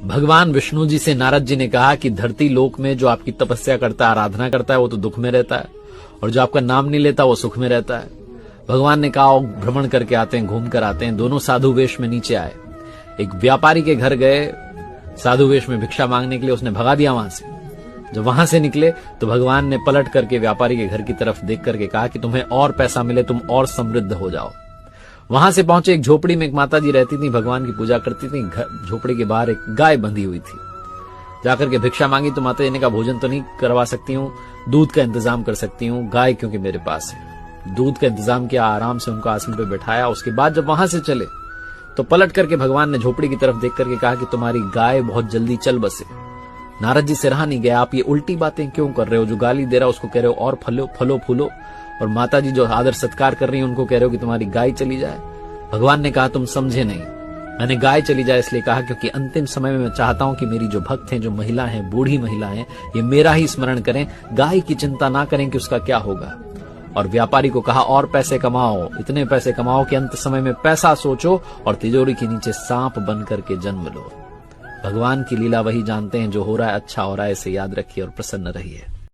भगवान विष्णु जी से नारद जी ने कहा कि धरती लोक में जो आपकी तपस्या करता है, आराधना करता है, वो तो दुख में रहता है, और जो आपका नाम नहीं लेता वो सुख में रहता है। भगवान ने कहा भ्रमण करके आते हैं, घूम कर आते हैं। दोनों साधु वेश में नीचे आए, एक व्यापारी के घर गए साधु वेश में भिक्षा मांगने के लिए, उसने भगा दिया वहां से। जब वहां से निकले तो भगवान ने पलट करके व्यापारी के घर की तरफ देख करके कहा कि तुम्हें और पैसा मिले, तुम और समृद्ध हो जाओ। वहां से पहुंचे एक झोपड़ी में, एक माता जी रहती थी, भगवान की पूजा करती थी। झोपड़ी के बाहर एक गाय बंधी हुई थी। जाकर के भिक्षा मांगी तो माता जी ने कहा भोजन तो नहीं करवा सकती हूँ, दूध का इंतजाम कर सकती हूँ, गाय क्योंकि मेरे पास है। दूध का इंतजाम किया, आराम से उनको आसन पे बैठाया। उसके बाद जब वहां से चले तो पलट करके भगवान ने झोपड़ी की तरफ देख करके कहा कि तुम्हारी गाय बहुत जल्दी चल बसे। नारद जी से रहा नहीं गया, आप ये उल्टी बातें क्यों कर रहे हो? जो गाली दे रहा है उसको कह रहे हो और फलो फूलो, और माता जी जो आदर सत्कार कर रही है उनको कह रहे हो कि तुम्हारी गाय चली जाए। भगवान ने कहा तुम समझे नहीं, मैंने गाय चली जाए इसलिए कहा क्योंकि अंतिम समय में मैं चाहता हूं कि मेरी जो भक्त हैं, जो महिला हैं, बूढ़ी महिला हैं, ये मेरा ही स्मरण करें, गाय की चिंता ना करें कि उसका क्या होगा। और व्यापारी को कहा और पैसे कमाओ, इतने पैसे कमाओ कि अंत समय में पैसा सोचो और तिजोरी के नीचे सांप बन करके जन्म लो। भगवान की लीला वही जानते हैं, जो हो रहा है अच्छा हो रहा है, इसे याद रखिए और प्रसन्न रहिए।